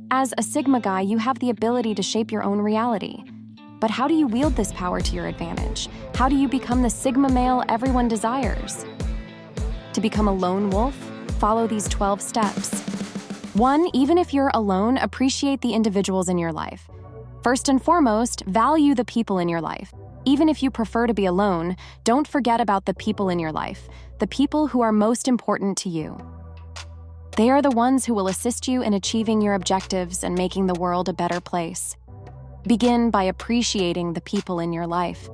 As a Sigma guy, you have the ability to shape your own reality. But how do you wield this power to your advantage? How do you become the Sigma male everyone desires? To become a lone wolf, follow these 12 steps. 1. Even if you're alone, appreciate the individuals in your life. First and foremost, value the people in your life. Even if you prefer to be alone, don't forget about the people in your life, the people who are most important to you. They are the ones who will assist you in achieving your objectives and making the world a better place. Begin by appreciating the people in your life.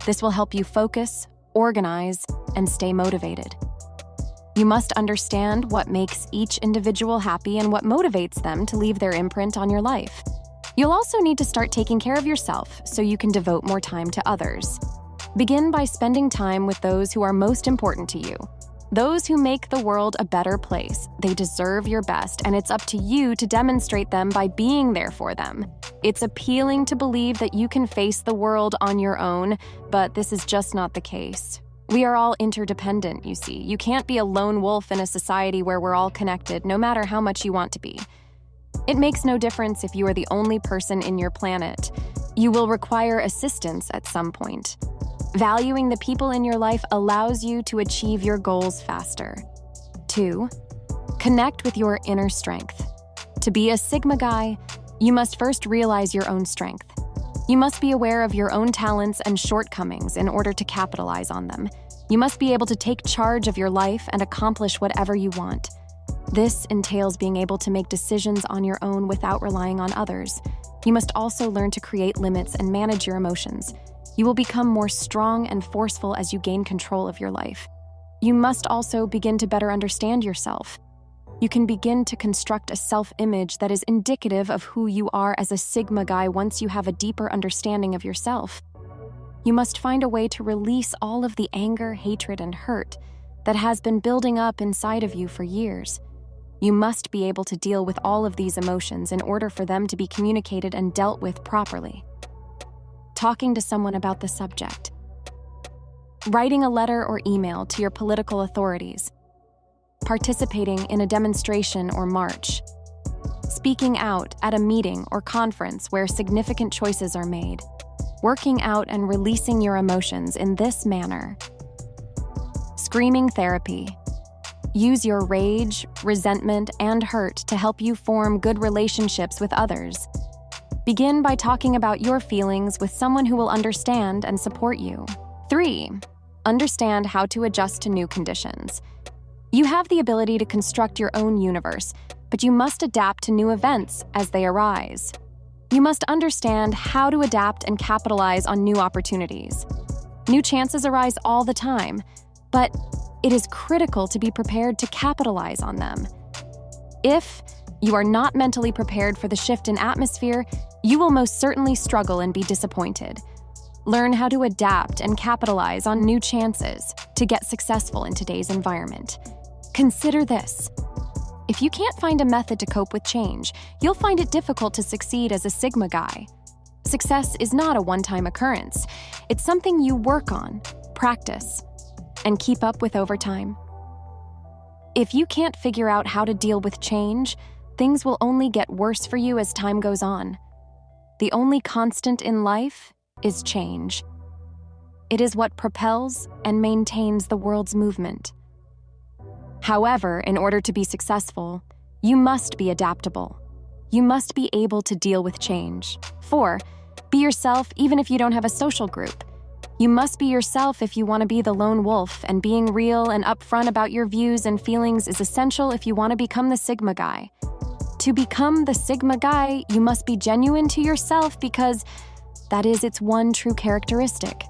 This will help you focus, organize, and stay motivated. You must understand what makes each individual happy and what motivates them to leave their imprint on your life. You'll also need to start taking care of yourself so you can devote more time to others. Begin by spending time with those who are most important to you. Those who make the world a better place. They deserve your best, and it's up to you to demonstrate them by being there for them. It's appealing to believe that you can face the world on your own, but this is just not the case. We are all interdependent, you see. You can't be a lone wolf in a society where we're all connected, no matter how much you want to be. It makes no difference if you are the only person in your planet. You will require assistance at some point. Valuing the people in your life allows you to achieve your goals faster. 2. Connect with your inner strength. To be a Sigma guy, you must first realize your own strength. You must be aware of your own talents and shortcomings in order to capitalize on them. You must be able to take charge of your life and accomplish whatever you want. This entails being able to make decisions on your own without relying on others. You must also learn to create limits and manage your emotions. You will become more strong and forceful as you gain control of your life. You must also begin to better understand yourself. You can begin to construct a self-image that is indicative of who you are as a Sigma guy once you have a deeper understanding of yourself. You must find a way to release all of the anger, hatred, and hurt that has been building up inside of you for years. You must be able to deal with all of these emotions in order for them to be communicated and dealt with properly. Talking to someone about the subject. Writing a letter or email to your political authorities. Participating in a demonstration or march. Speaking out at a meeting or conference where significant choices are made. Working out and releasing your emotions in this manner. Screaming therapy. Use your rage, resentment, and hurt to help you form good relationships with others. Begin by talking about your feelings with someone who will understand and support you. 3. Understand how to adjust to new conditions. You have the ability to construct your own universe, but you must adapt to new events as they arise. You must understand how to adapt and capitalize on new opportunities. New chances arise all the time, but it is critical to be prepared to capitalize on them. If you are not mentally prepared for the shift in atmosphere, you will most certainly struggle and be disappointed. Learn how to adapt and capitalize on new chances to get successful in today's environment. Consider this. If you can't find a method to cope with change, you'll find it difficult to succeed as a Sigma guy. Success is not a one-time occurrence. It's something you work on, practice, and keep up with over time. If you can't figure out how to deal with change, things will only get worse for you as time goes on. The only constant in life is change. It is what propels and maintains the world's movement. However, in order to be successful, you must be adaptable. You must be able to deal with change. 4. Be yourself even if you don't have a social group. You must be yourself if you want to be the lone wolf, and being real and upfront about your views and feelings is essential if you want to become the Sigma guy. To become the Sigma guy, you must be genuine to yourself because that is its one true characteristic.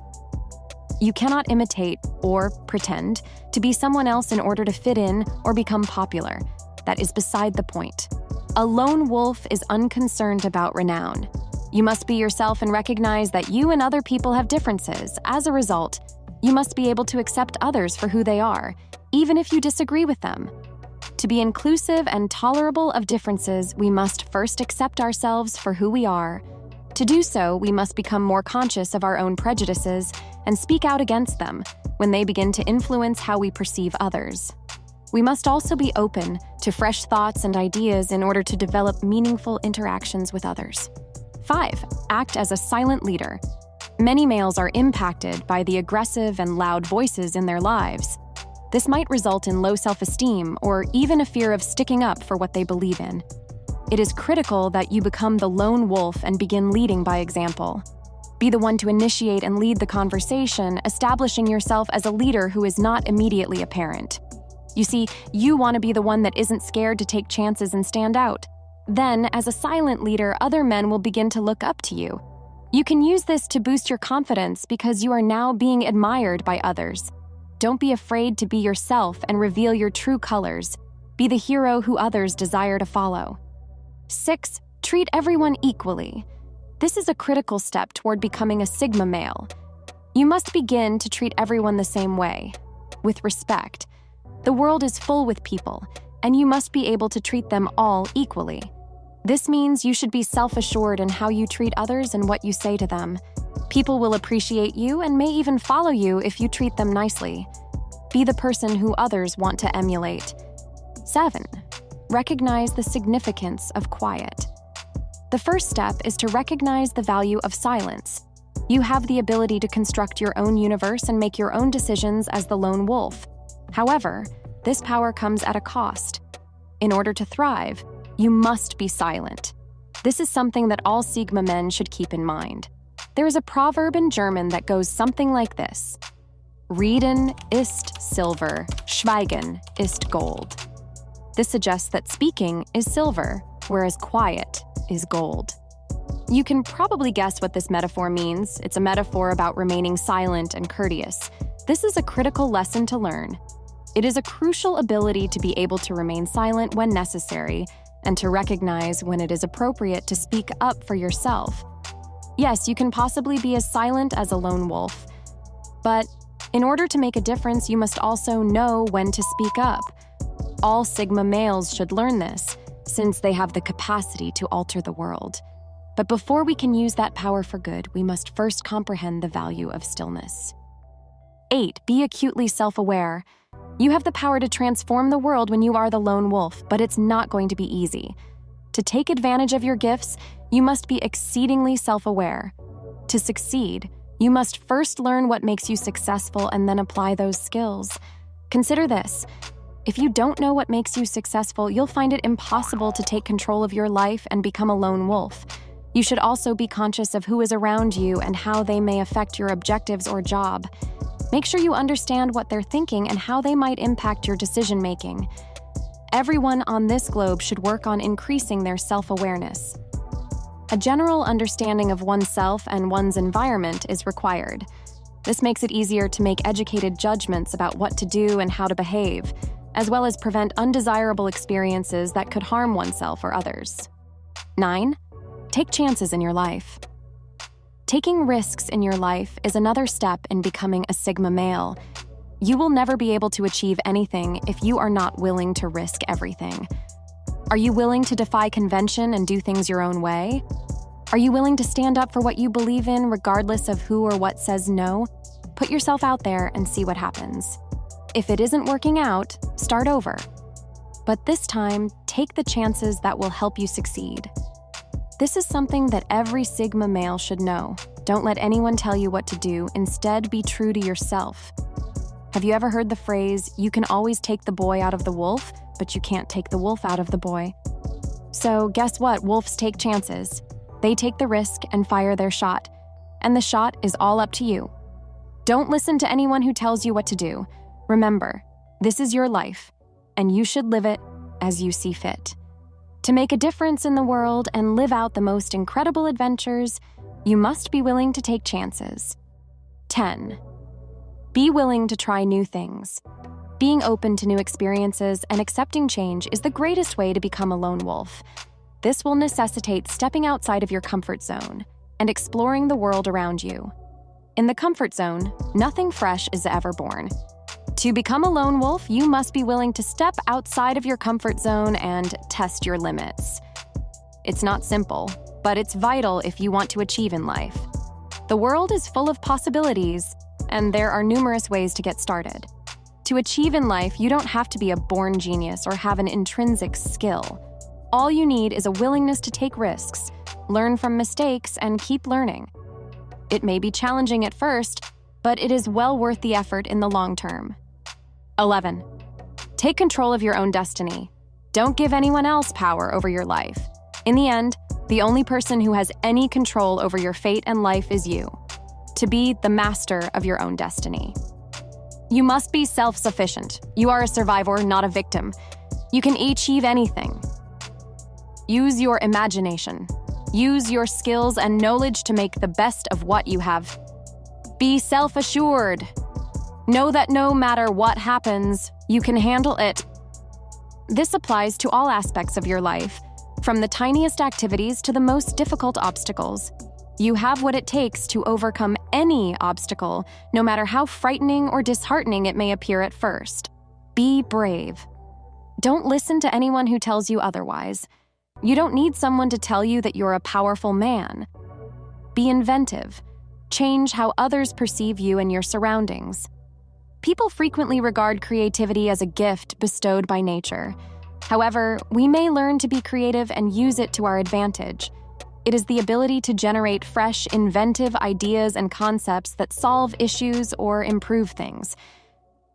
You cannot imitate or pretend to be someone else in order to fit in or become popular. That is beside the point. A lone wolf is unconcerned about renown. You must be yourself and recognize that you and other people have differences. As a result, you must be able to accept others for who they are, even if you disagree with them. To be inclusive and tolerable of differences, we must first accept ourselves for who we are. To do so, we must become more conscious of our own prejudices and speak out against them when they begin to influence how we perceive others. We must also be open to fresh thoughts and ideas in order to develop meaningful interactions with others. 5. Act as a silent leader. Many males are impacted by the aggressive and loud voices in their lives. This might result in low self-esteem or even a fear of sticking up for what they believe in. It is critical that you become the lone wolf and begin leading by example. Be the one to initiate and lead the conversation, establishing yourself as a leader who is not immediately apparent. You see, you want to be the one that isn't scared to take chances and stand out. Then, as a silent leader, other men will begin to look up to you. You can use this to boost your confidence because you are now being admired by others. Don't be afraid to be yourself and reveal your true colors. Be the hero who others desire to follow. 6. Treat everyone equally. This is a critical step toward becoming a Sigma male. You must begin to treat everyone the same way, with respect. The world is full with people, and you must be able to treat them all equally. This means you should be self-assured in how you treat others and what you say to them. People will appreciate you and may even follow you if you treat them nicely. Be the person who others want to emulate. 7. Recognize the significance of quiet. The first step is to recognize the value of silence. You have the ability to construct your own universe and make your own decisions as the lone wolf. However, this power comes at a cost. In order to thrive, you must be silent. This is something that all Sigma men should keep in mind. There is a proverb in German that goes something like this: Reden ist Silber, Schweigen ist Gold. This suggests that speaking is silver, whereas quiet is gold. You can probably guess what this metaphor means. It's a metaphor about remaining silent and courteous. This is a critical lesson to learn. It is a crucial ability to be able to remain silent when necessary and to recognize when it is appropriate to speak up for yourself. Yes, you can possibly be as silent as a lone wolf, but in order to make a difference, you must also know when to speak up. All Sigma males should learn this, since they have the capacity to alter the world. But before we can use that power for good, we must first comprehend the value of stillness. 8. Be acutely self-aware. You have the power to transform the world when you are the lone wolf, but it's not going to be easy. To take advantage of your gifts, you must be exceedingly self-aware. To succeed, you must first learn what makes you successful and then apply those skills. Consider this. If you don't know what makes you successful, you'll find it impossible to take control of your life and become a lone wolf. You should also be conscious of who is around you and how they may affect your objectives or job. Make sure you understand what they're thinking and how they might impact your decision-making. Everyone on this globe should work on increasing their self-awareness. A general understanding of oneself and one's environment is required. This makes it easier to make educated judgments about what to do and how to behave, as well as prevent undesirable experiences that could harm oneself or others. 9. Take chances in your life. Taking risks in your life is another step in becoming a Sigma male. You will never be able to achieve anything if you are not willing to risk everything. Are you willing to defy convention and do things your own way? Are you willing to stand up for what you believe in regardless of who or what says no? Put yourself out there and see what happens. If it isn't working out, start over. But this time, take the chances that will help you succeed. This is something that every Sigma male should know. Don't let anyone tell you what to do. Instead, be true to yourself. Have you ever heard the phrase, "You can always take the boy out of the wolf, but you can't take the wolf out of the boy"? So guess what? Wolves take chances. They take the risk and fire their shot. And the shot is all up to you. Don't listen to anyone who tells you what to do. Remember, this is your life, and you should live it as you see fit. To make a difference in the world and live out the most incredible adventures, you must be willing to take chances. 10. Be willing to try new things. Being open to new experiences and accepting change is the greatest way to become a lone wolf. This will necessitate stepping outside of your comfort zone and exploring the world around you. In the comfort zone, nothing fresh is ever born. To become a lone wolf, you must be willing to step outside of your comfort zone and test your limits. It's not simple, but it's vital if you want to achieve in life. The world is full of possibilities, and there are numerous ways to get started. To achieve in life, you don't have to be a born genius or have an intrinsic skill. All you need is a willingness to take risks, learn from mistakes, and keep learning. It may be challenging at first, but it is well worth the effort in the long term. 11. Take control of your own destiny. Don't give anyone else power over your life. In the end, the only person who has any control over your fate and life is you. To be the master of your own destiny. You must be self-sufficient. You are a survivor, not a victim. You can achieve anything. Use your imagination. Use your skills and knowledge to make the best of what you have. Be self-assured. Know that no matter what happens, you can handle it. This applies to all aspects of your life, from the tiniest activities to the most difficult obstacles. You have what it takes to overcome any obstacle, no matter how frightening or disheartening it may appear at first. Be brave. Don't listen to anyone who tells you otherwise. You don't need someone to tell you that you're a powerful man. Be inventive. Change how others perceive you and your surroundings. People frequently regard creativity as a gift bestowed by nature. However, we may learn to be creative and use it to our advantage. It is the ability to generate fresh, inventive ideas and concepts that solve issues or improve things.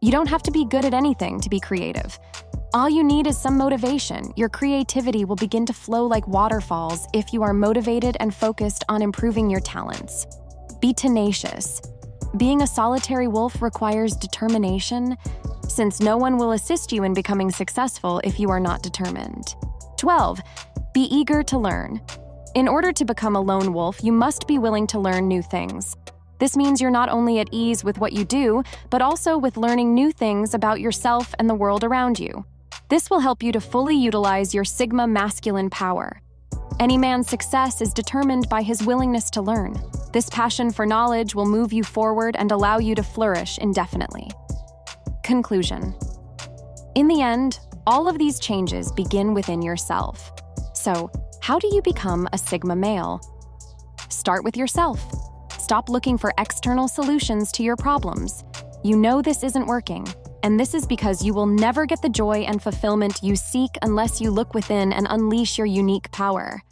You don't have to be good at anything to be creative. All you need is some motivation. Your creativity will begin to flow like waterfalls if you are motivated and focused on improving your talents. Be tenacious. Being a solitary wolf requires determination, since no one will assist you in becoming successful if you are not determined. 12. Be eager to learn. In order to become a lone wolf, you must be willing to learn new things. This means you're not only at ease with what you do, but also with learning new things about yourself and the world around you. This will help you to fully utilize your Sigma masculine power. Any man's success is determined by his willingness to learn. This passion for knowledge will move you forward and allow you to flourish indefinitely. Conclusion. In the end, all of these changes begin within yourself. So, how do you become a Sigma male? Start with yourself. Stop looking for external solutions to your problems. You know this isn't working, and this is because you will never get the joy and fulfillment you seek unless you look within and unleash your unique power.